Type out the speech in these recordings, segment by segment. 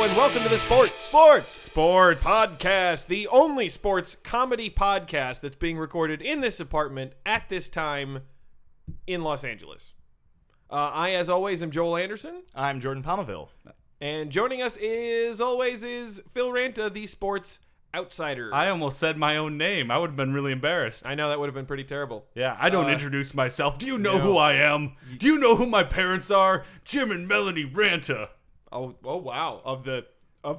and welcome to the Sports Podcast, the only sports comedy podcast that's being recorded in this apartment at this time in Los Angeles. I, as always, am Joel Anderson. I'm Jordan Pomaville. And joining us, is Phil Ranta, the sports outsider. I almost said my own name. I would have been really embarrassed. I know that would have been pretty terrible. Yeah, I don't introduce myself. Do you know who I am? Do you know who my parents are? Jim and Melanie Ranta. Oh wow. Of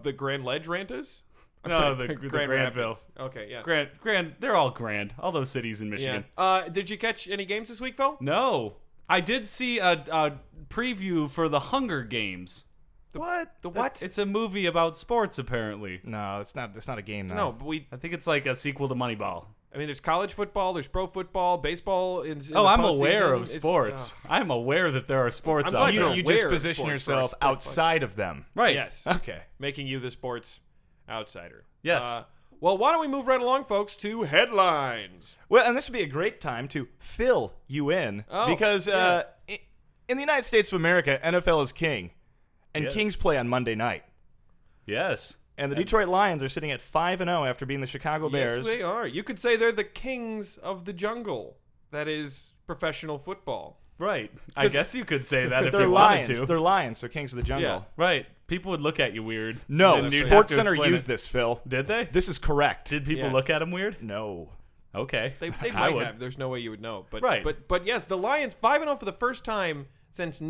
the Grand Ledge Rantas? No, the Grand Grandville. Rapids. Okay, yeah. Grand. They're all grand. All those cities in Michigan. Yeah. Did you catch any games this week, Phil? No. I did see a preview for the Hunger Games. What? The what? It's a movie about sports, apparently. No, it's not. It's not a game. No, but I think it's like a sequel to Moneyball. I mean, there's college football, there's pro football, baseball. I'm aware of sports. I'm aware that there are sports out there. You just position yourself outside of them. Right. Yes. Okay. Making you the sports outsider. Yes. Well, why don't we move right along, folks, to headlines? Well, and this would be a great time to fill you in because in the United States of America, NFL is king, and Kings play on Monday night. Yes. And the Detroit Lions are sitting at 5-0 after beating the Chicago Bears. Yes, they are. You could say they're the kings of the jungle. That is professional football. Right. I guess you could say that if They're you lions. wanted to. They're lions, so kings of the jungle. Yeah. Right. People would look at you weird. No, And you'd have Sports to Center explain used it. this, Phil. Did they? This is correct. Did people Yes. look at him weird? No. Okay. They I might would. have. There's no way you would know. But, Right. But yes, the Lions 5-0 for the first time since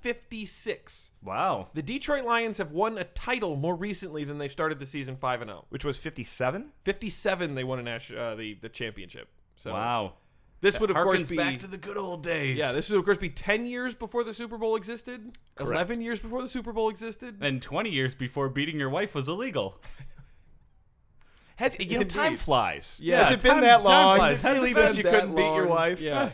1956. Wow. The Detroit Lions have won a title more recently than they started the season 5-0. Which was 57? 57, they won the championship. So Wow. This would, of course, Harkens be back to the good old days. Yeah, this would, of course, be 10 years before the Super Bowl existed, Correct. 11 years before the Super Bowl existed. And 20 years before beating your wife was illegal. Time flies. Yeah, Has it been time- that long? time Has flies. it really Has it been been you that couldn't beat your long? wife? Yeah.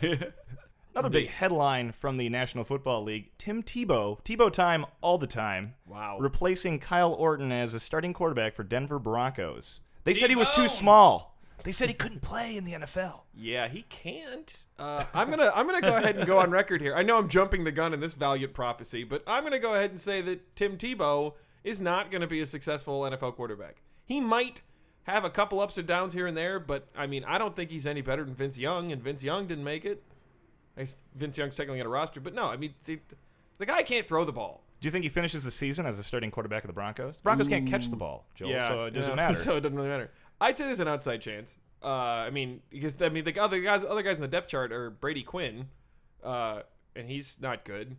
Another big headline from the National Football League, Tim Tebow, Tebow time all the time, Wow. replacing Kyle Orton as a starting quarterback for Denver Broncos. They said he was too small. They said he couldn't play in the NFL. Yeah, he can't. I'm gonna go ahead and go on record here. I know I'm jumping the gun in this Valiant prophecy, but I'm gonna go ahead and say that Tim Tebow is not gonna be a successful NFL quarterback. He might have a couple ups and downs here and there, but I mean, I don't think he's any better than Vince Young, and Vince Young didn't make it. Vince Young's technically on a roster, but no, I mean, the guy can't throw the ball. Do you think he finishes the season as a starting quarterback of the Broncos? The Broncos can't catch the ball, Joel, so it doesn't matter. So it doesn't really matter. I'd say there's an outside chance. The other guys in the depth chart are Brady Quinn, and he's not good.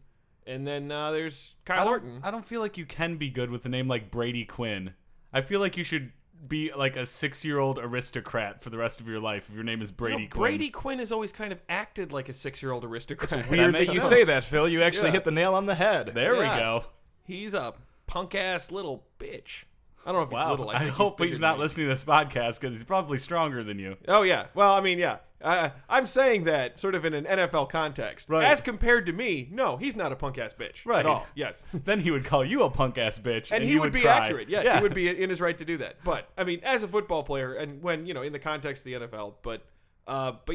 And then there's Kyle Orton. I don't feel like you can be good with a name like Brady Quinn. I feel like you should be like a 6-year-old aristocrat for the rest of your life if your name is Brady Quinn. Brady Quinn has always kind of acted like a 6-year-old aristocrat. Weird makes that you sense. say that, Phil. You actually Yeah. hit the nail on the head. There we Yeah. go. He's a punk-ass little bitch. I don't know if he's Wow. little. I think hope bigger he's than not me. listening to this podcast because he's probably stronger than you. Oh, yeah. Well, I mean, yeah. I'm saying that sort of in an NFL context. Right. As compared to me, no, he's not a punk-ass bitch Right. at all. Yes. Then he would call you a punk ass bitch, And he would be cry. accurate. Yes, Yeah. he would be in his right to do that. But, I mean, as a football player and when, in the context of the NFL, but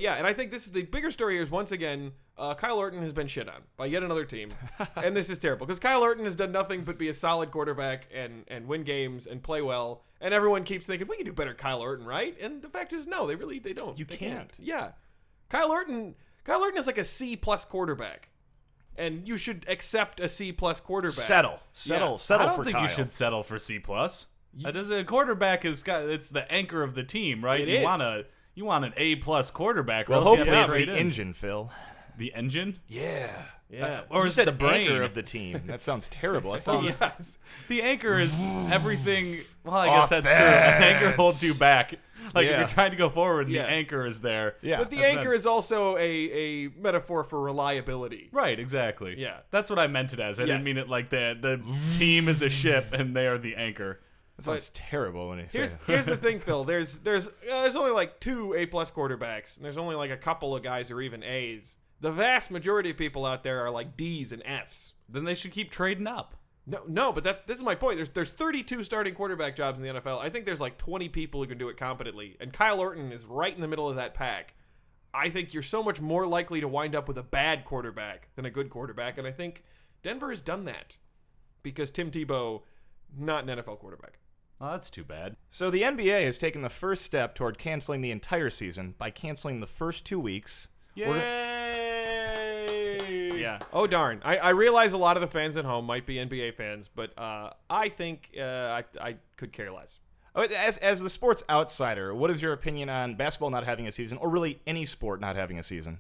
yeah, and I think this is the bigger story here is once again, Kyle Orton has been shit on by yet another team. And this is terrible because Kyle Orton has done nothing but be a solid quarterback and win games and play well. And everyone keeps thinking, we can do better than Kyle Orton, right? And the fact is, no, they don't. You They can't. Yeah. Kyle Orton is like a C+ quarterback. And you should accept a C+ quarterback. Settle I don't for think Kyle. you should settle for C+. A quarterback it's the anchor of the team, right? It you is. want an A+ quarterback. or Well, else you have hopefully to it's trade the in. engine, Phil. The engine? Yeah. Yeah. Or You is said it the brain? anchor of the team. That sounds terrible. That sounds Yes. The anchor is everything. Well, I guess that's true. Offense. An anchor holds you back. Like if Yeah. you're trying to go forward, Yeah. the anchor is there. Yeah. But the That's anchor not- is also a metaphor for reliability. Right, exactly. Yeah. That's what I meant it as. I Yes. didn't mean it like the team is a ship and they are the anchor. That sounds terrible when he says Here's the thing, Phil. There's only like 2 A+ quarterbacks, and there's only like a couple of guys who are even A's. The vast majority of people out there are like D's and F's. Then they should keep trading up. No, but this is my point. There's 32 starting quarterback jobs in the NFL. I think there's like 20 people who can do it competently, and Kyle Orton is right in the middle of that pack. I think you're so much more likely to wind up with a bad quarterback than a good quarterback, and I think Denver has done that because Tim Tebow not an NFL quarterback. Oh, that's too bad. So the NBA has taken the first step toward canceling the entire season by canceling the first 2 weeks. Yay! Yeah. Oh, darn. I realize a lot of the fans at home might be NBA fans, but I think I could care less. As the sports outsider, what is your opinion on basketball not having a season, or really any sport not having a season?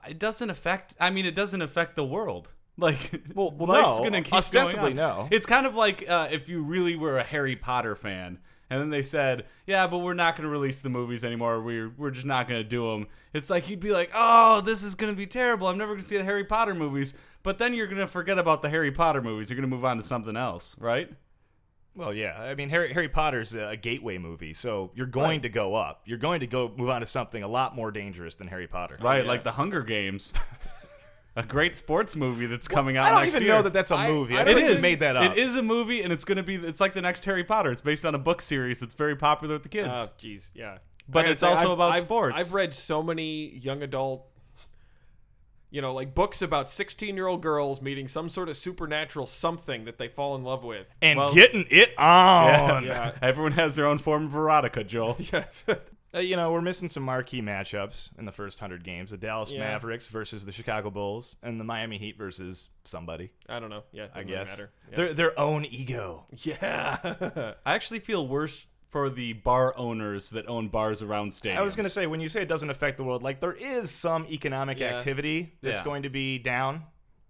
It doesn't affect. I mean, it doesn't affect the world. Like, well, life's no, gonna keep ostensibly going on. no. It's kind of like if you really were a Harry Potter fan, and then they said, "Yeah, but we're not going to release the movies anymore. We're just not going to do them." It's like you'd be like, "Oh, this is going to be terrible. I'm never going to see the Harry Potter movies." But then you're going to forget about the Harry Potter movies. You're going to move on to something else, right? Well, yeah. I mean, Harry Potter's a gateway movie, so you're going to go up. You're going to go move on to something a lot more dangerous than Harry Potter. Right, like The Hunger Games. A great sports movie that's coming out I don't next even year. know that that's a movie. I don't think think they made that up. It is a movie, and it's like the next Harry Potter. It's based on a book series that's very popular with the kids. Oh, jeez, yeah. But it's also about sports. I've read so many young adult, like books about 16-year-old girls meeting some sort of supernatural something that they fall in love with. And getting it on. Yeah. Everyone has their own form of erotica, Joel. Yes. We're missing some marquee matchups in the first 100 games. The Dallas Mavericks versus the Chicago Bulls, and the Miami Heat versus somebody. I don't know. Yeah, I doesn't guess. really matter. Yeah. Their own ego. Yeah. I actually feel worse for the bar owners that own bars around stadiums. I was going to say, when you say it doesn't affect the world, like there is some economic activity that's going to be down,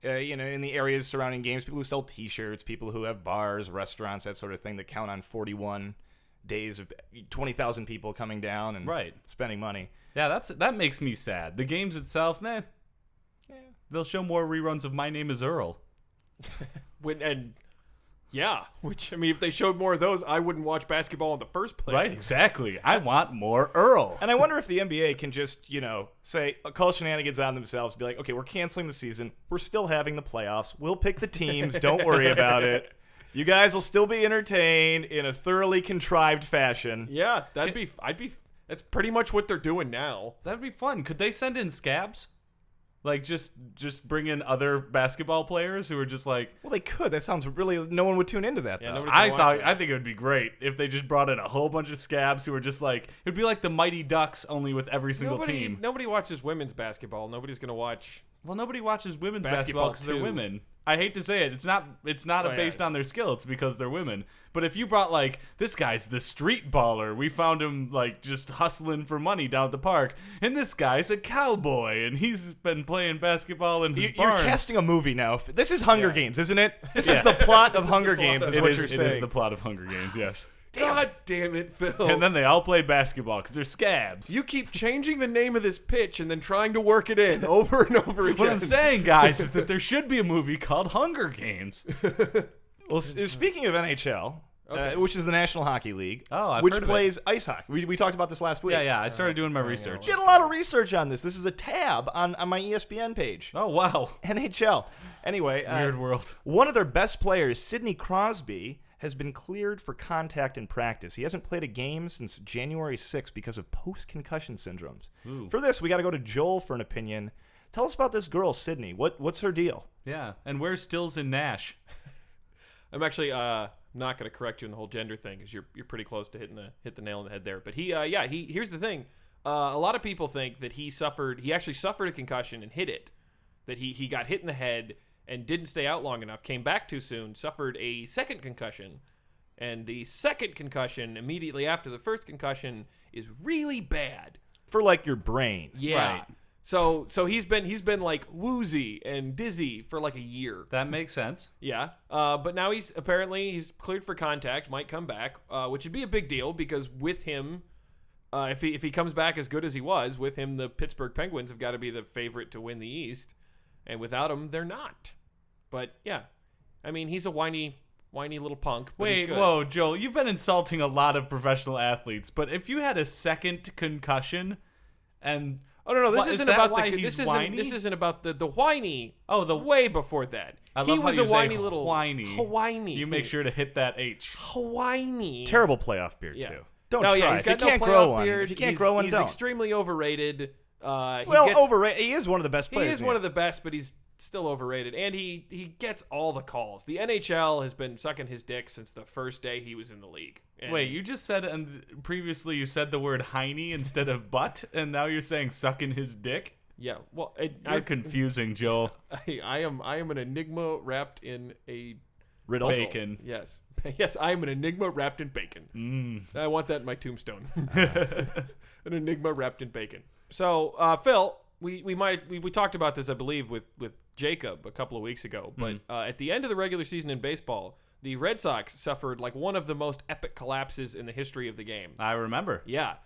in the areas surrounding games. People who sell T-shirts, people who have bars, restaurants, that sort of thing that count on 41 days of 20,000 people coming down and spending money. Yeah, that makes me sad. The games itself, they'll show more reruns of My Name is Earl. Which, I mean, if they showed more of those, I wouldn't watch basketball in the first place. Right, exactly. I want more Earl. And I wonder if the NBA can just, say, call shenanigans on themselves, be like, okay, we're canceling the season. We're still having the playoffs. We'll pick the teams. Don't worry about it. You guys will still be entertained in a thoroughly contrived fashion. Yeah, that's pretty much what they're doing now. That'd be fun. Could they send in scabs? Like, just bring in other basketball players who are just like... Well, they could. That sounds really... No one would tune into that, though. I think it would be great if they just brought in a whole bunch of scabs who were just like... It'd be like the Mighty Ducks, only with every single team. Nobody watches women's basketball. Nobody's going to watch... Well, nobody watches women's basketball because they're women. I hate to say it. It's not based on their skill. It's because they're women. But if you brought, like, this guy's the street baller. We found him, like, just hustling for money down at the park. And this guy's a cowboy. And he's been playing basketball in his barn. You're casting a movie now. This is Hunger Games, isn't it? This is the plot of Hunger Games, is what you're saying. It is the plot of Hunger Games, yes. God damn it, Phil. And then they all play basketball because they're scabs. You keep changing the name of this pitch and then trying to work it in over and over again. What I'm saying, guys, is that there should be a movie called Hunger Games. Well, speaking of NHL, which is the National Hockey League, I've heard of plays ice hockey. We talked about this last week. Yeah, I started doing my research. Did a lot of research on this. This is a tab on my ESPN page. Oh, wow. NHL. Anyway. Weird world. One of their best players, Sidney Crosby, has been cleared for contact in practice. He hasn't played a game since January 6th because of post-concussion syndromes. Ooh. For this, we got to go to Joel for an opinion. Tell us about this girl, Sydney. What's her deal? Yeah, and where's Stills and Nash? I'm actually not going to correct you on the whole gender thing because you're pretty close to hit the nail on the head there. But he here's the thing. A lot of people think that he actually suffered a concussion and hit it. That he got hit in the head and didn't stay out long enough, came back too soon, suffered a second concussion. And the second concussion, immediately after the first concussion, is really bad. For, like, your brain. Yeah. Right. So he's been like woozy and dizzy for like a year. That makes sense. Yeah. But now he's cleared for contact, might come back, which would be a big deal because with him, if he comes back as good as he was, with him the Pittsburgh Penguins have got to be the favorite to win the East. And without him, they're not. But, yeah. I mean, he's a whiny little punk. But Wait, whoa, Joel, you've been insulting a lot of professional athletes, but if you had a second concussion and... Oh, no, this isn't about whiny? This isn't about the whiny. Oh, the way before that. I love he was how you a whiny say little whiny. whiny. You make sure to hit that H. Whiny. Terrible playoff beard, too. Don't try. Yeah, he's got if you can't no grow one. beard. If you can't grow one, he's don't. Extremely overrated. Overrated. He is one of the best players. He is one of the best, but still overrated. And he gets all the calls. The NHL has been sucking his dick since the first day he was in the league. And wait, you just said, and previously you said the word hiney instead of butt, and now you're saying sucking his dick? Yeah, well, you're confusing, Joel. I am an enigma wrapped in a riddle. Bacon. Yes, yes, I am an enigma wrapped in bacon. I want that in my tombstone. An enigma wrapped in bacon. So, Phil, we talked about this, I believe, with Jacob a couple of weeks ago. But at the end of the regular season in baseball, the Red Sox suffered like one of the most epic collapses in the history of the game. I remember. Yeah.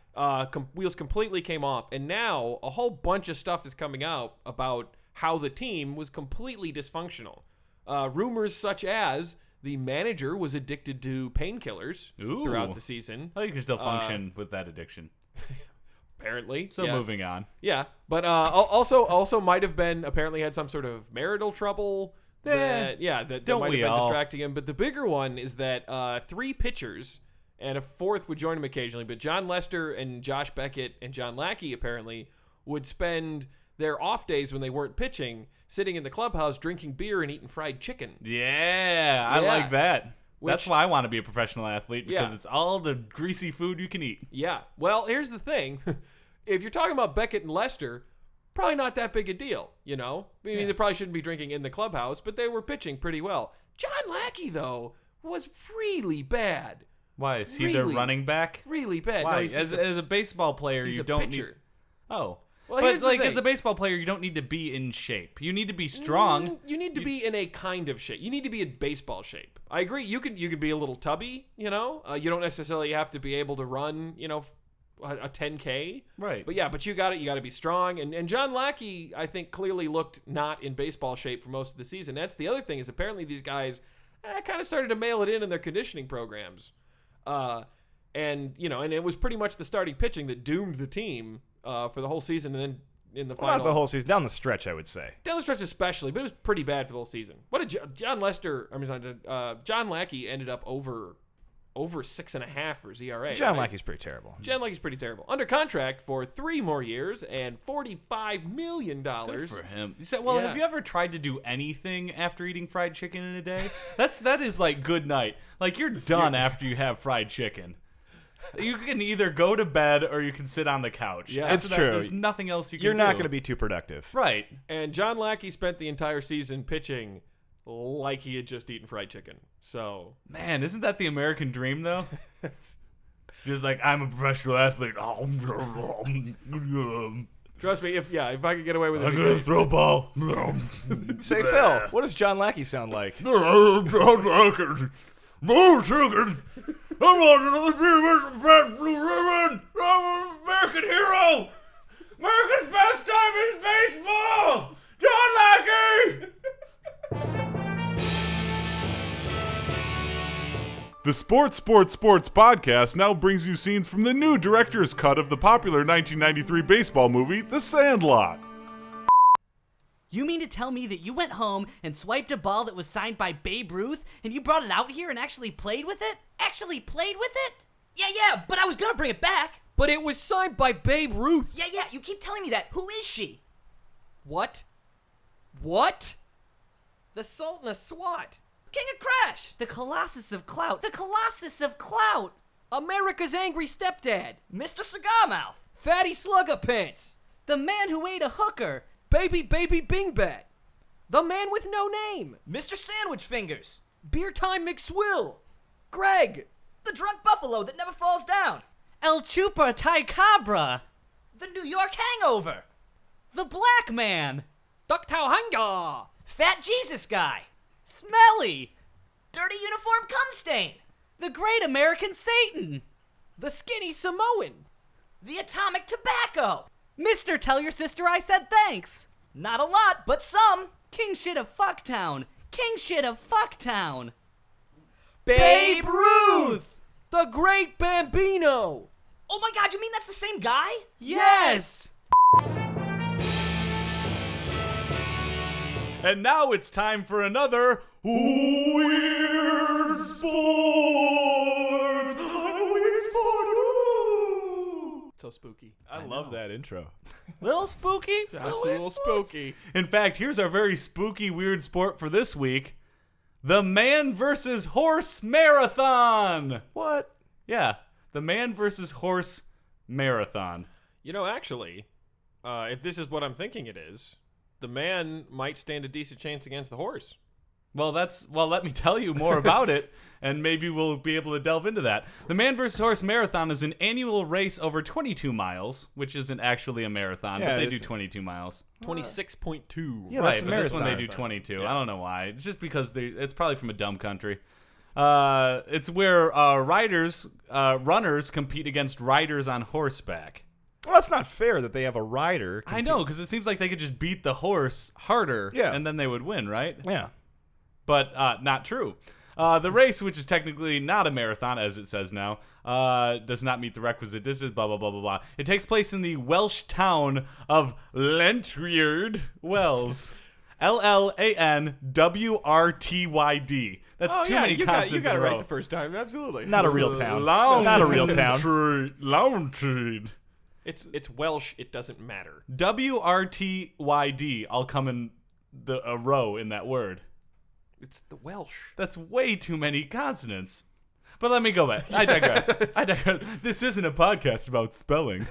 Wheels completely came off. And now a whole bunch of stuff is coming out about how the team was completely dysfunctional. Rumors such as the manager was addicted to painkillers throughout the season. Oh, you can still function with that addiction. Apparently. So moving on. Yeah. But also might have been, apparently had some sort of marital trouble. That might have been distracting him. But the bigger one is that 3 pitchers and a 4th would join him occasionally, but John Lester and Josh Beckett and John Lackey apparently would spend their off days when they weren't pitching sitting in the clubhouse drinking beer and eating fried chicken. Yeah, I like that. That's why I want to be a professional athlete, because it's all the greasy food you can eat. Yeah. Well, here's the thing. If you're talking about Beckett and Lester, probably not that big a deal, you know? I mean, they probably shouldn't be drinking in the clubhouse, but they were pitching pretty well. John Lackey, though, was really bad. Why? Is he their running back? Really bad. Why? No, as a baseball player, you don't pitcher. need... Oh. Well, but like as a baseball player, you don't need to be in shape. You need to be strong. You need to be in a kind of shape. You need to be in baseball shape. I agree. You can be a little tubby, you know? You don't necessarily have to be able to run, you know, a 10K. Right. But you got to be strong. And John Lackey, I think, clearly looked not in baseball shape for most of the season. That's the other thing, is apparently these guys kind of started to mail it in their conditioning programs. And it was pretty much the starting pitching that doomed the team for the whole season, and then in the final. Not the whole season, down the stretch, I would say. Down the stretch especially, but it was pretty bad for the whole season. What did John Lackey ended up over 6.5 for his ERA. John Lackey's pretty terrible. John Lackey's pretty terrible. Under contract for 3 more years and $45 million. Good for him. Have you ever tried to do anything after eating fried chicken in a day? That is like good night. Like, you're done after you have fried chicken. You can either go to bed or you can sit on the couch. Yeah, it's true. There's nothing else you can do. You're not going to be too productive. Right. And John Lackey spent the entire season pitching like he had just eaten fried chicken. So, man, isn't that the American dream, though? Just like, I'm a professional athlete. Trust me, if I could get away with it, I'm going to throw a ball. Say, Phil, what does John Lackey sound like? John Lackey. More sugar. I want another beer with Brad Blue Ribbon. I'm an American hero. America's best time is baseball. John Lackey. The Sports podcast now brings you scenes from the new director's cut of the popular 1993 baseball movie, The Sandlot. You mean to tell me that you went home and swiped a ball that was signed by Babe Ruth and you brought it out here and actually played with it? Actually played with it? Yeah, but I was gonna bring it back. But it was signed by Babe Ruth. Yeah, you keep telling me that. Who is she? What? The Sultan of SWAT. King of Crash. The Colossus of Clout. The Colossus of Clout. America's angry stepdad. Mr. Cigar Mouth. Fatty Slugger Pants. The man who ate a hooker. Baby Bing Bat. The man with no name. Mr. Sandwich Fingers. Beer Time McSwill. Greg. The drunk buffalo that never falls down. El Chupa Ty Cabra. The New York Hangover. The Black Man. Ducktail Hanga. Fat Jesus Guy. Smelly. Dirty Uniform Cum Stain. The Great American Satan. The Skinny Samoan. The Atomic Tobacco. Mr. Tell Your Sister I Said Thanks. Not a lot, but some. King Shit of Fucktown. King Shit of Fucktown. Babe Ruth. The Great Bambino. Oh my God, you mean that's the same guy? Yes. And now it's time for another Weird Sports. So spooky. I love that intro. Little spooky. That's a little spooky. In fact, here's our very spooky, weird sport for this week. The man versus horse marathon. What? Yeah, the man versus horse marathon. You know, actually, if this is what I'm thinking it is, the man might stand a decent chance against the horse. Well, let me tell you more about it, and maybe we'll be able to delve into that. The Man vs. Horse Marathon is an annual race over 22 miles, which isn't actually a marathon, but they do 22 miles. 26.2. Yeah, Right, that's a but this one they marathon. do 22. I don't know why. It's just because it's probably from a dumb country. It's where runners compete against riders on horseback. Well, that's not fair that they have a rider. I know, because it seems like they could just beat the horse harder, and then they would win, right? Yeah. But not true. The race, which is technically not a marathon, as it says now, does not meet the requisite distance, blah, blah, blah, blah, blah. It takes place in the Welsh town of Llantryd Wells. Llanwrtyd. That's too many consonants You got it in a row. right the first time. Absolutely. Not a real town. Not a real town. Llantryd. It's Welsh. It doesn't matter. WRTYD. I'll come in a row in that word. It's the Welsh. That's way too many consonants. But let me go back. I digress. This isn't a podcast about spelling.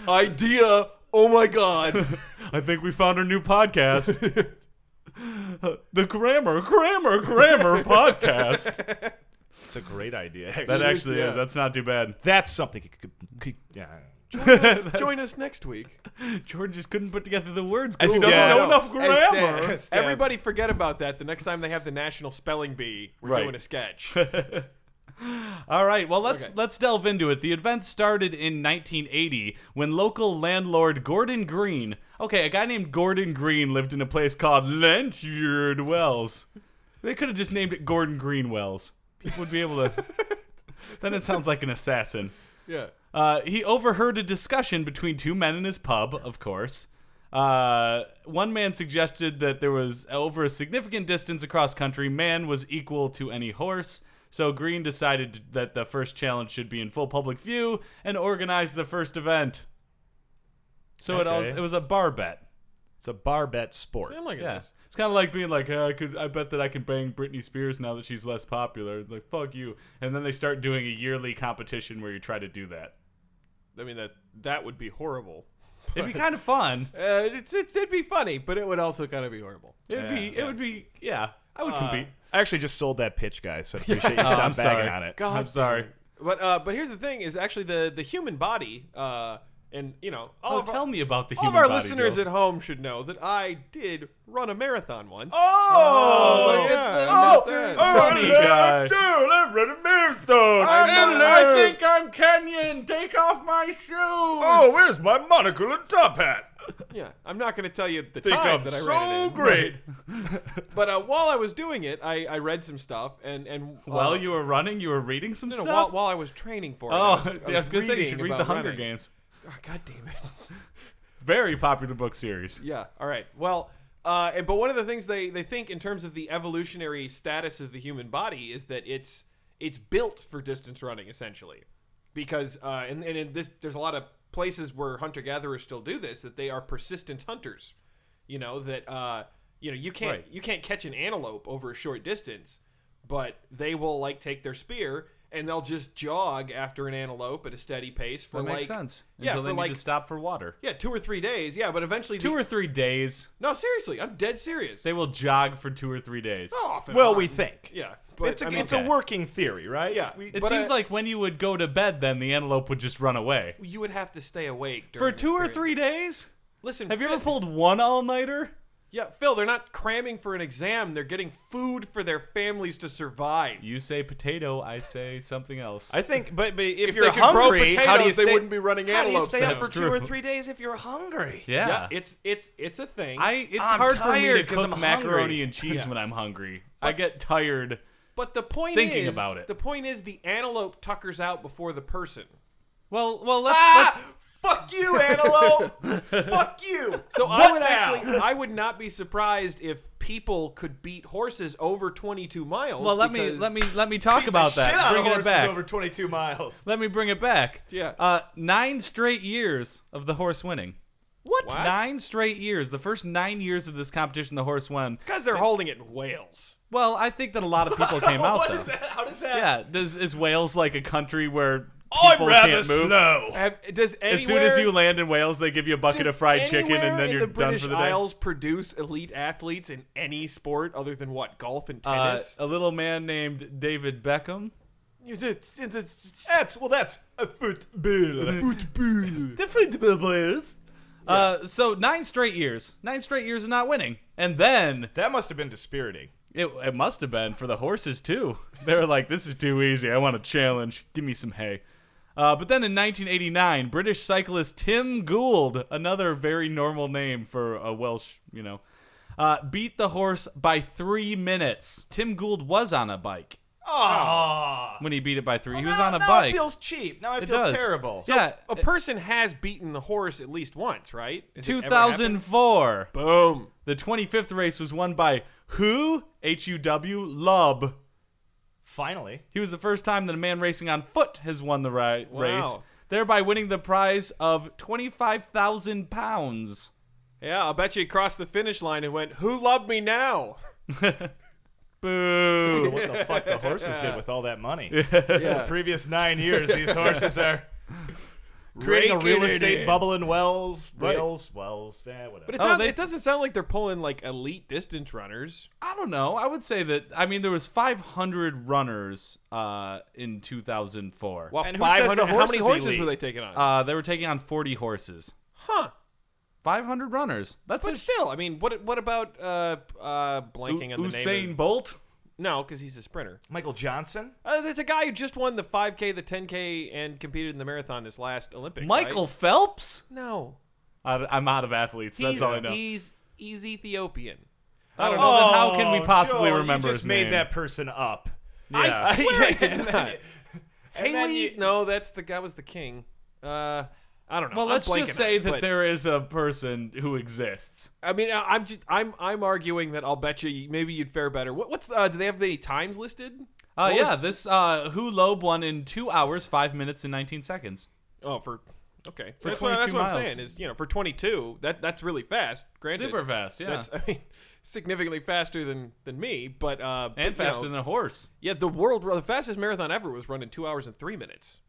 Idea. Oh my God. I think we found our new podcast. The Grammar podcast. It's a great idea. That actually is. That's not too bad. That's something. Yeah. Join us next week. Jordan just couldn't put together the words. As- He doesn't yeah, know no. enough grammar. As- Everybody forget about that. The next time they have the National Spelling Bee, we're doing a sketch. All right, well, let's delve into it. The event started in 1980 when local landlord Gordon Green, a guy named Gordon Green lived in a place called Llantryd Wells. They could have just named it Gordon Green Wells. People would be able to. Then it sounds like an assassin. Yeah. He overheard a discussion between two men in his pub, of course. One man suggested that there was, over a significant distance across country, man was equal to any horse. So Green decided that the first challenge should be in full public view and organized the first event. So it was a bar bet. It's a bar bet sport. I'm like Yeah. this. It's kind of like being like, I bet that I can bang Britney Spears now that she's less popular. It's like, fuck you. And then they start doing a yearly competition where you try to do that. I mean, that would be horrible. It'd be kind of fun. It'd be funny, but it would also kind of be horrible. It would be, I would compete. I actually just sold that pitch, guys, so I appreciate you stop bagging on it. God, I'm sorry. But here's the thing: is actually the human body, and Tell me about the all human of our body, listeners Joe. at home should know that I did run a marathon once. Oh, look at that. Mr. Funny guy. Dude, I read a marathon. I think I'm Kenyan. Take off my shoes. Oh, where's my monocle and top hat? Yeah, I'm not going to tell you the Think time I'm that I so ran it in. great. But while I was doing it, I read some stuff, and While you were running, you were reading some no, stuff? while I was training for it. Oh, I was going to say you reading should read about The Hunger running. Games. Oh, God damn it. Very popular book series. Yeah. All right. Well, but one of the things they think in terms of the evolutionary status of the human body is that it's built for distance running essentially, because and in this there's a lot of places where hunter gatherers still do this, that they are persistent hunters. You know that you can't catch an antelope over a short distance, but they will like take their spear and they'll just jog after an antelope at a steady pace for That makes sense. Yeah, Until they for need to stop for water. Yeah, 2 or 3 days. Yeah, but eventually 2 or 3 days. No, seriously, I'm dead serious. They will jog for 2 or 3 days. Off and Well, on. we think. Yeah, but It's a working theory, right? Yeah, It seems like when you would go to bed, then the antelope would just run away. you would have to stay awake For during 2 or this period. 3 days? Listen, Have you Phil, ever pulled one all-nighter? Yeah, Phil, they're not cramming for an exam. They're getting food for their families to survive. You say potato, I say something else. I think, but if If you're they could grow hungry, potatoes, how do you they stay, wouldn't be running how do you antelopes. stay up then. for That's 2 or true. 3 days if you're hungry? yeah. It's a thing. It's I'm hard for me to tired 'cause cook I'm macaroni hungry. and cheese when I'm hungry. I get tired. but the point thinking is, about it. the point is, the antelope tuckers out before the person. Let's Fuck you, Antelope. Fuck you. So I would not be surprised if people could beat horses over 22 miles. Well, let me talk about that. Bring it back. Over 22 miles. Let me bring it back. Yeah. 9 straight years of the horse winning. What? 9 straight years. The first 9 years of this competition, the horse won. Because they're holding it in Wales. Well, I think that a lot of people came out, What though. is that? How does that? Yeah. Is Wales like a country where I'm people rather can't move? slow. Does As soon as you land in Wales, they give you a bucket of fried chicken, and then you're the done British for the day. Isles produce elite athletes in any sport other than what, golf and tennis? A little man named David Beckham. That's a football. The football players. So 9 straight years. 9 straight years of not winning. And then That must have been dispiriting. it must have been for the horses, too. They were like, this is too easy. I want a challenge. Give me some hay. But then in 1989, British cyclist Tim Gould, another very normal name for a Welsh, beat the horse by 3 minutes. Tim Gould was on a bike when he beat it by 3. He was on a now bike. It feels cheap. Now I It feel does. terrible. Yeah. A person has beaten the horse at least once, right? Has it ever 2004. happened? Boom. The 25th race was won by who? H-U-W, Lub. Finally. He was the first time that a man racing on foot has won the race, Wow. thereby winning the prize of £25,000. Yeah, I'll bet you he crossed the finish line and went, who loved me now? Boo. What the fuck the horses did with all that money? Yeah. The previous 9 years, these horses are creating a real Raking it estate in. bubble in Wells. Right. Wells, whatever. But Oh, it doesn't sound like they're pulling like elite distance runners. I don't know. I would say that, there was 500 runners in 2004. Well, And who says 500 the how horse many is horses elite? were they taking on? They were taking on 40 horses. Huh. 500 runners. That's But still, I mean, what about blanking on the Usain name? Bolt? No, because he's a sprinter. Michael Johnson? There's a guy who just won the 5K, the 10K, and competed in the marathon this last Olympics. Michael right? Phelps? No. I'm out of athletes. That's all I know. He's Ethiopian. I don't know. Then how can we possibly Joel, remember you just his made name? that person up. Yeah. I swear I did not. then Haley? No, that was the king. I don't know. Well, I'm let's blanking just say on it, that but- there is a person who exists. I mean, I'm arguing that I'll bet you maybe you'd fare better. What's do they have any times listed? Yeah, this Hu Loeb won in 2 hours, 5 minutes, and 19 seconds. Oh, okay. For That's 22 what I'm miles. saying is, for 22, that's really fast. Granted, Super fast, yeah. That's significantly faster than me, but And faster than a horse. Yeah, the fastest marathon ever was run in 2 hours and 3 minutes.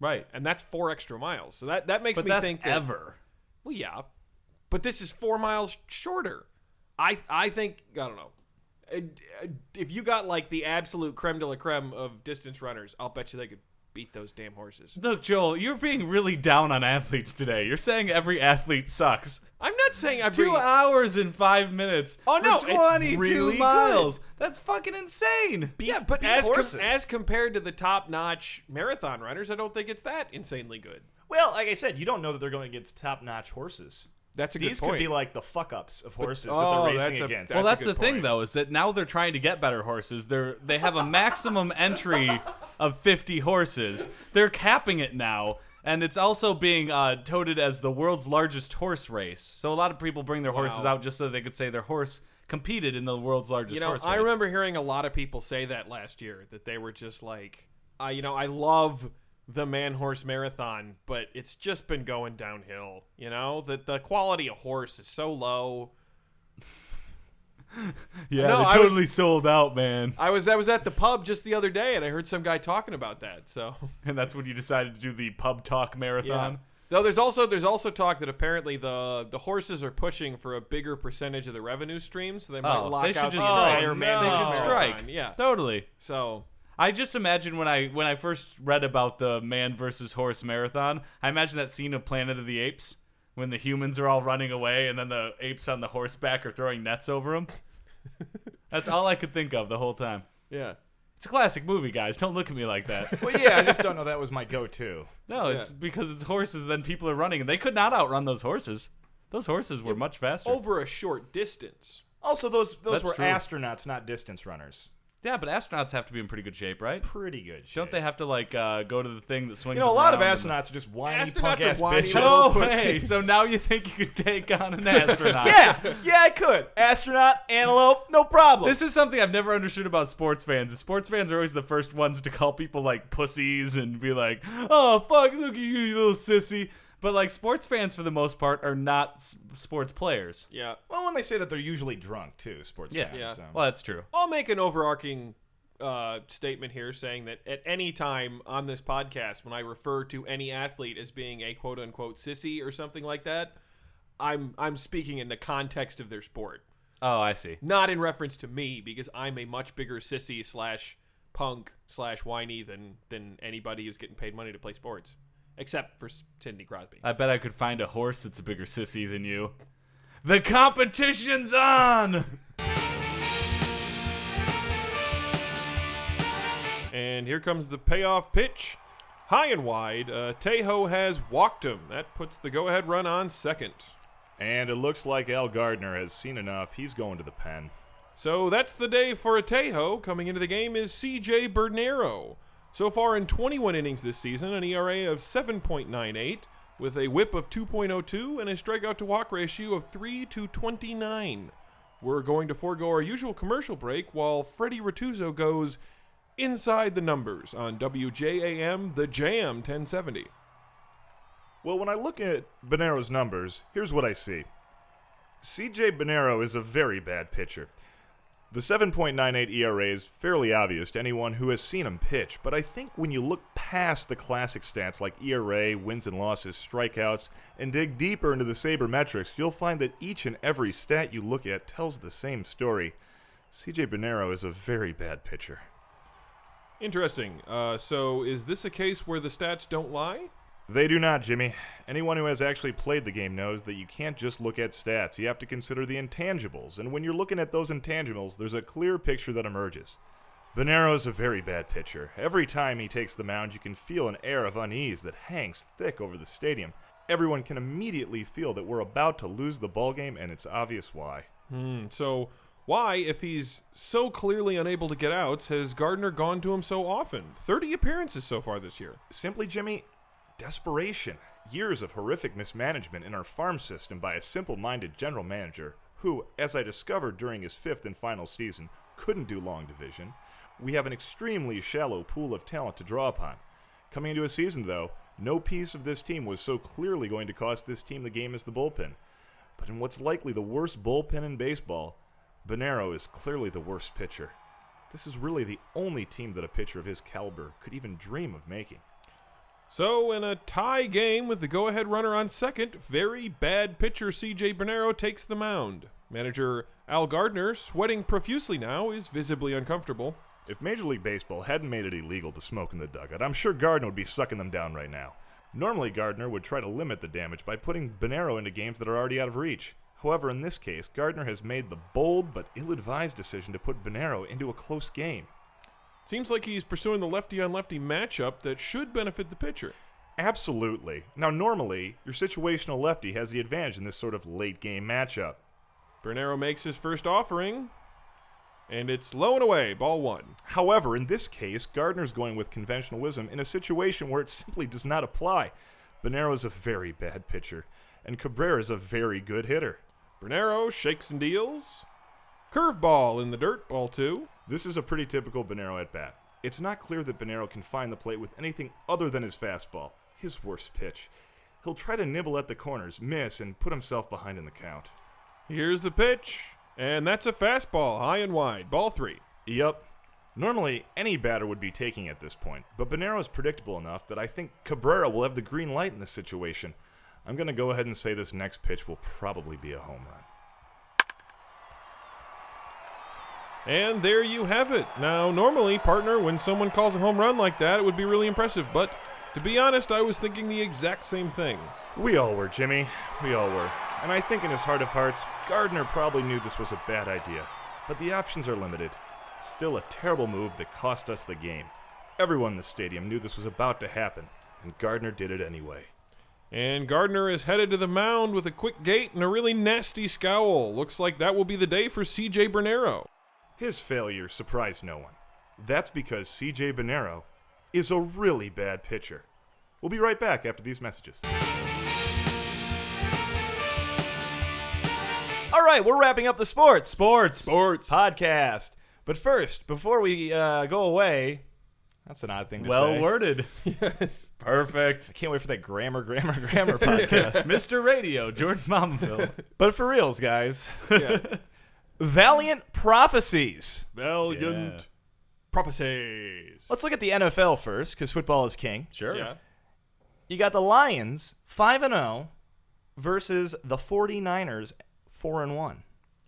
Right. And that's 4 extra miles. So that makes But me that's think that, ever. Well, yeah, but this is 4 miles shorter. I think I don't know. If you got like the absolute creme de la creme of distance runners, I'll bet you they could beat those damn horses. Look, Joel, you're being really down on athletes today. You're saying every athlete sucks. I'm not saying every 2 hours and 5 minutes. Oh, no, for it's 22 really miles. That's fucking insane. Yeah, but beat as horses. as compared to the top-notch marathon runners, I don't think it's that insanely good. Well, like I said, you don't know that they're going against top-notch horses. That's a good These point. could be like the fuck-ups of horses that oh, they're that's racing a- against. Well, that's a the good thing, point. though, is that now they're trying to get better horses. They have a maximum entry of 50 horses. They're capping it now, and it's also being touted as the world's largest horse race. So a lot of people bring their horses Wow. out just so they could say their horse competed in the world's largest horse race. I remember hearing a lot of people say that last year, that they were just like, I love the man-horse marathon, but it's just been going downhill. That the quality of horse is so low. Yeah, No, they I totally sold out, man. I was at the pub just the other day, and I heard some guy talking about that. So, And that's when you decided to do the pub talk marathon. Though there's also talk that apparently the horses are pushing for a bigger percentage of the revenue stream, so they might Oh, lock they should out the just strike. entire man-horse They should marathon. strike. Yeah. Totally. So. I just imagine when I first read about the man versus horse marathon, I imagine that scene of Planet of the Apes when the humans are all running away and then the apes on the horseback are throwing nets over them. That's all I could think of the whole time. Yeah. It's a classic movie, guys. Don't look at me like that. Well, yeah, I just don't know that was my go-to. No, it's because it's horses, then people are running, and they could not outrun those horses. Those horses were much faster. Over a short distance. Also, those That's were true. astronauts, not distance runners. Yeah, but astronauts have to be in pretty good shape, right? Pretty good shape. Don't they have to, like, go to the thing that swings a lot of around astronauts are just whiny, Astronauts punk-ass are whiny bitches. little Oh, hey, so now you think you could take on an astronaut. Yeah, I could. Astronaut, antelope, no problem. This is something I've never understood about sports fans. Sports fans are always the first ones to call people, like, pussies and be like, oh, fuck, look at you little sissy. But, like, sports fans, for the most part, are not sports players. Yeah. Well, when they say that they're usually drunk, too, sports fans. Yeah. So. Well, that's true. I'll make an overarching statement here saying that at any time on this podcast, when I refer to any athlete as being a quote-unquote sissy or something like that, I'm speaking in the context of their sport. Oh, I see. Not in reference to me, because I'm a much bigger sissy / punk / whiny than anybody who's getting paid money to play sports. Except for Sidney Crosby. I bet I could find a horse that's a bigger sissy than you. The competition's on! And here comes the payoff pitch. High and wide. Tebow has walked him. That puts the go-ahead run on second. And it looks like Al Gardner has seen enough. He's going to the pen. So that's the day for Tebow. Coming into the game is C.J. Bernero. So far in 21 innings this season, an ERA of 7.98 with a whip of 2.02 and a strikeout-to-walk ratio of 3-29. We're going to forego our usual commercial break while Freddie Retuzzo goes inside the numbers on WJAM, The Jam 1070. Well, when I look at Bonero's numbers, here's what I see. C.J. Bonero is a very bad pitcher. The 7.98 ERA is fairly obvious to anyone who has seen him pitch, but I think when you look past the classic stats like ERA, wins and losses, strikeouts, and dig deeper into the sabermetrics, you'll find that each and every stat you look at tells the same story. C.J. Bonero is a very bad pitcher. Interesting. So is this a case where the stats don't lie? They do not, Jimmy. Anyone who has actually played the game knows that you can't just look at stats. You have to consider the intangibles, and when you're looking at those intangibles, there's a clear picture that emerges. Bonero is a very bad pitcher. Every time he takes the mound, you can feel an air of unease that hangs thick over the stadium. Everyone can immediately feel that we're about to lose the ballgame, and it's obvious why. So why, if he's so clearly unable to get outs, has Gardner gone to him so often? 30 appearances so far this year. Simply, Jimmy, desperation. Years of horrific mismanagement in our farm system by a simple-minded general manager who, as I discovered during his 5th and final season, couldn't do long division. We have an extremely shallow pool of talent to draw upon. Coming into a season, though, no piece of this team was so clearly going to cost this team the game as the bullpen. But in what's likely the worst bullpen in baseball, Bonero is clearly the worst pitcher. This is really the only team that a pitcher of his caliber could even dream of making. So, in a tie game with the go-ahead runner on second, very bad pitcher C.J. Bernero takes the mound. Manager Al Gardner, sweating profusely now, is visibly uncomfortable. If Major League Baseball hadn't made it illegal to smoke in the dugout, I'm sure Gardner would be sucking them down right now. Normally, Gardner would try to limit the damage by putting Bonero into games that are already out of reach. However, in this case, Gardner has made the bold but ill-advised decision to put Bonero into a close game. Seems like he's pursuing the lefty-on-lefty matchup that should benefit the pitcher. Absolutely. Now, normally, your situational lefty has the advantage in this sort of late-game matchup. Bernero makes his first offering, and it's low and away, ball one. However, in this case, Gardner's going with conventional wisdom in a situation where it simply does not apply. Bonero is a very bad pitcher, and Cabrera is a very good hitter. Bernero shakes and deals. Curveball in the dirt, ball two. This is a pretty typical Bonero at-bat. It's not clear that Bonero can find the plate with anything other than his fastball, his worst pitch. He'll try to nibble at the corners, miss, and put himself behind in the count. Here's the pitch, and that's a fastball, high and wide, ball three. Yup. Normally, any batter would be taking at this point, but Bonero is predictable enough that I think Cabrera will have the green light in this situation. I'm going to go ahead and say this next pitch will probably be a home run. And there you have it. Now, normally, partner, when someone calls a home run like that, it would be really impressive. But to be honest, I was thinking the exact same thing. We all were, Jimmy. We all were. And I think in his heart of hearts, Gardner probably knew this was a bad idea. But the options are limited. Still a terrible move that cost us the game. Everyone in the stadium knew this was about to happen, and Gardner did it anyway. And Gardner is headed to the mound with a quick gait and a really nasty scowl. Looks like that will be the day for C.J. Bernero. His failure surprised no one. That's because C.J. Bonero is a really bad pitcher. We'll be right back after these messages. All right, we're wrapping up the sports podcast. But first, before we go away, that's an odd thing to say. Well worded. Yes. Perfect. I can't wait for that grammar podcast. Mr. Radio, Jordan Pomaville. But for reals, guys. Yeah. Valiant Prophecies. Valiant Prophecies. Let's look at the NFL first, because football is king. Sure. Yeah. You got the Lions, 5-0, versus the 49ers, 4-1.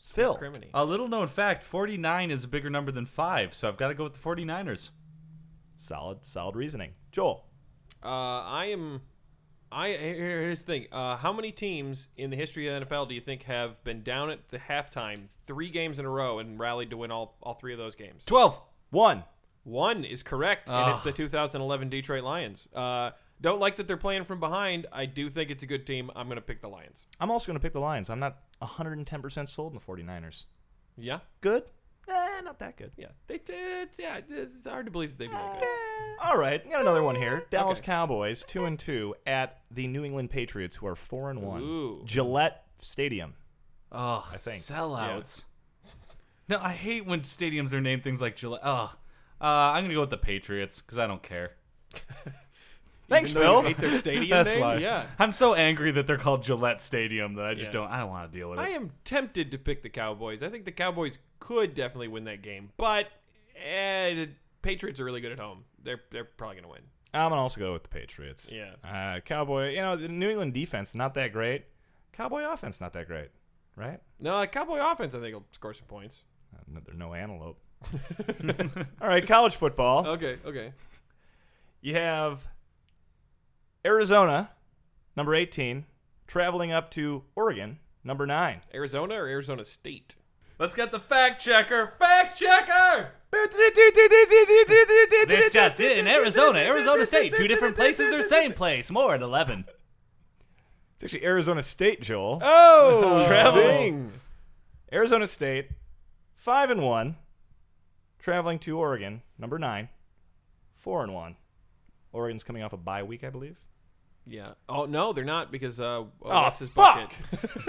Phil. Criminy. A little known fact, 49 is a bigger number than 5, so I've got to go with the 49ers. Solid reasoning. Joel. Here's the thing. How many teams in the history of the NFL do you think have been down at the halftime 3 games in a row and rallied to win all 3 of those games? 12. 1. 1 is correct, and it's the 2011 Detroit Lions. Don't like that they're playing from behind. I do think it's a good team. I'm going to pick the Lions. I'm also going to pick the Lions. I'm not 110% sold in the 49ers. Yeah? Good? Not that good. Yeah. It's hard to believe that they'd be that good. All right, got another one here. Dallas Cowboys, 2-2 at the New England Patriots, who are 4-1. Ooh. Gillette Stadium. Oh, I think. sellouts. No, I hate when stadiums are named things like Gillette. I'm going to go with the Patriots because I don't care. Thanks, Even though Phil. you hate their stadium That's name? why. Yeah. I'm so angry that they're called Gillette Stadium that I just Yes. I don't want to deal with it. I am tempted to pick the Cowboys. I think the Cowboys could definitely win that game, but the Patriots are really good at home. They're probably going to win. I'm going to also go with the Patriots. Yeah. Cowboy, the New England defense, not that great. Cowboy offense, not that great, right? No, the Cowboy offense, I think, will score some points. They're no antelope. All right, college football. Okay. You have Arizona, number 18, traveling up to Oregon, number 9. Arizona or Arizona State? Let's get the fact checker. Fact checker! This just in Arizona State. 2 different places or same place. More at 11. It's actually Arizona State, Joel. Oh, Traveling. Arizona State, 5-1, traveling to Oregon, number 9, 4-1. Oregon's coming off a bye week, I believe. Yeah. Oh, no, they're not because fuck! bucket.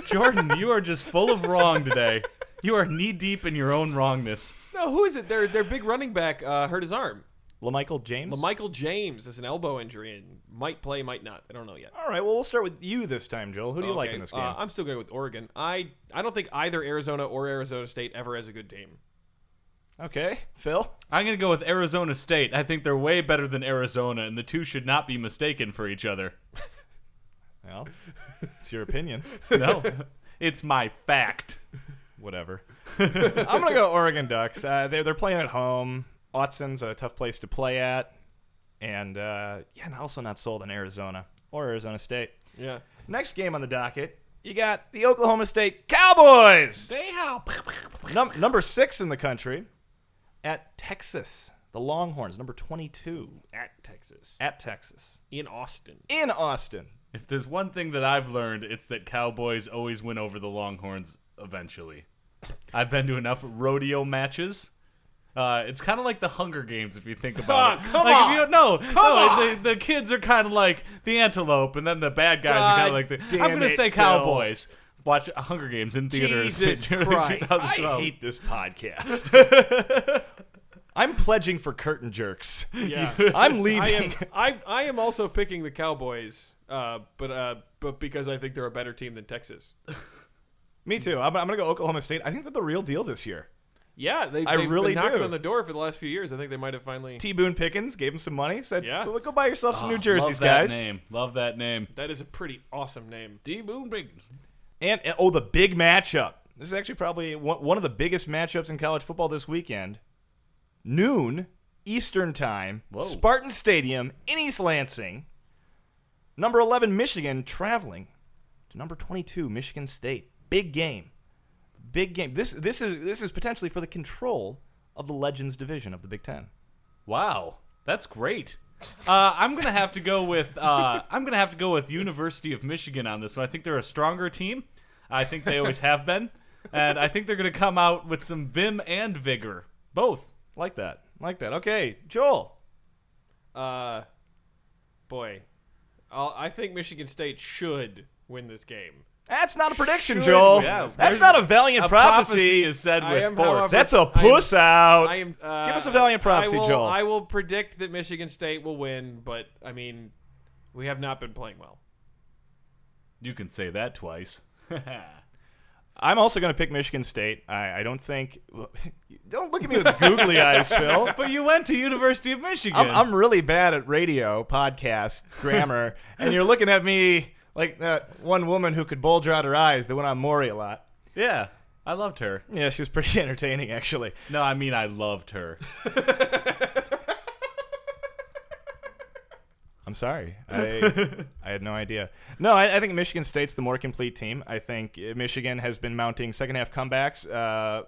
Jordan, you are just full of wrong today. You are knee deep in your own wrongness. No, who is it? Their big running back hurt his arm. LaMichael James? LaMichael James is an elbow injury and might play, might not. I don't know yet. All right, well, we'll start with you this time, Joel. Who do you like Okay, in this game? I'm still going with Oregon. I don't think either Arizona or Arizona State ever has a good team. Okay, Phil? I'm going to go with Arizona State. I think they're way better than Arizona, and the two should not be mistaken for each other. Well, it's your opinion. No, it's my fact. Whatever. I'm going to go Oregon Ducks. They're playing at home. Autzon's a tough place to play at. And, also not sold on Arizona or Arizona State. Yeah. Next game on the docket, you got the Oklahoma State Cowboys. Number 6 in the country at Texas. The Longhorns, number 22. At Texas. At Texas. In Austin. In Austin. If there's one thing that I've learned, it's that Cowboys always win over the Longhorns eventually. I've been to enough rodeo matches. It's kind of like the Hunger Games if you think about it. Come like, on. If you don't know, the kids are kind of like the antelope, and then the bad guys are kind of like the. I'm going to say Cowboys. Watch Hunger Games in theaters. Jesus during Christ. 2012. I hate this podcast. I'm pledging for curtain jerks. Yeah. I'm leaving. I am also picking the Cowboys, but because I think they're a better team than Texas. Me too. I'm going to go Oklahoma State. I think they're the real deal this year. Yeah, they've really been knocking do. on the door for the last few years. I think they might have finally. T. Boone Pickens gave him some money. Said, Yeah. go buy yourself some new Love jerseys, that guys. name. Love that name. That is a pretty awesome name. D-Boom Big. And the big matchup. This is actually probably one of the biggest matchups in college football this weekend. Noon, Eastern Time, Whoa. Spartan Stadium in East Lansing. Number 11, Michigan, traveling to number 22, Michigan State. Big game. Big game. This is potentially for the control of the Legends division of the Big Ten. Wow, that's great. I'm gonna have to go with University of Michigan on this one. I think they're a stronger team. I think they always have been. And I think they're going to come out with some vim and vigor. Both. Like that. Okay, Joel. Boy, I think Michigan State should win this game. That's not a prediction, Should Joel. Yeah, That's not a Valiant prophecy. is said I with am, force. however, That's a puss out. I am. Give us a Valiant prophecy, Joel. I will predict that Michigan State will win, but I mean, we have not been playing well. You can say that twice. I'm also going to pick Michigan State. I don't think. Don't look at me with googly eyes, Phil. But you went to University of Michigan. I'm really bad at radio, podcast, grammar, and you're looking at me like that one woman who could bulge out her eyes that went on Maury a lot. Yeah, I loved her. Yeah, she was pretty entertaining, actually. No, I mean I loved her. I'm sorry. I had no idea. No, I think Michigan State's the more complete team. I think Michigan has been mounting second-half comebacks,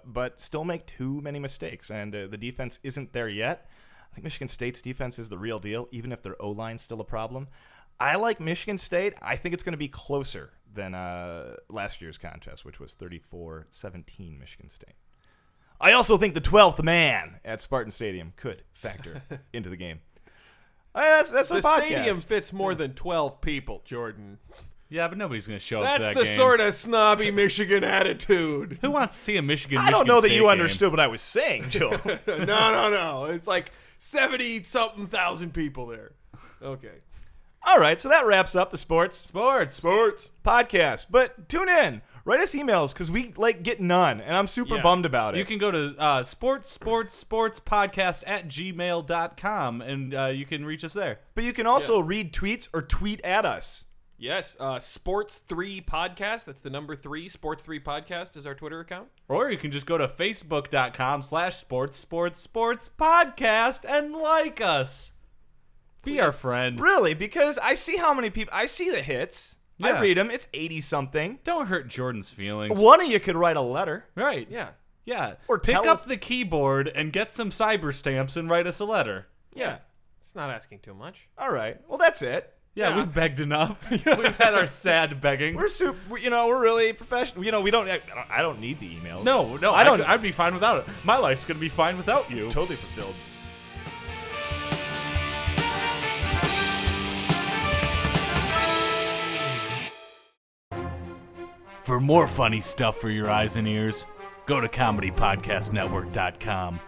but still make too many mistakes, and the defense isn't there yet. I think Michigan State's defense is the real deal, even if their O-line's still a problem. I like Michigan State. I think it's going to be closer than last year's contest, which was 34-17 Michigan State. I also think the 12th man at Spartan Stadium could factor into the game. That's a The podcast. stadium fits more than 12 people, Jordan. Yeah, but nobody's going to show up to That's that the game. sort of snobby Michigan attitude. Who wants to see a Michigan? I don't know that State you game? understood what I was saying, Joel. No. It's like 70-something thousand people there. Okay. All right, so that wraps up the sports Sports. podcast. But tune in. Write us emails because we get none, and I'm super bummed about it. You can go to sportspodcast@gmail.com, and you can reach us there. But you can also read tweets or tweet at us. Yes. Sports 3 Podcast. That's the number 3. Sports 3 Podcast is our Twitter account. Or you can just go to facebook.com/sportspodcast and like us. Be our friend. Really, because I see how many people. I see the hits. I Yeah. read them. It's 80-something. Don't hurt Jordan's feelings. One of you could write a letter. Right. Yeah. Yeah. Or pick tell up us- the keyboard and get some cyber stamps and write us a letter. Yeah. It's not asking too much. All right. Well, that's it. Yeah, we've begged enough. We've had our sad begging. We're super. We're really professional. We don't. I don't need the emails. No, I don't. I'd be fine without it. My life's gonna be fine without you. Totally fulfilled. For more funny stuff for your eyes and ears, go to comedypodcastnetwork.com.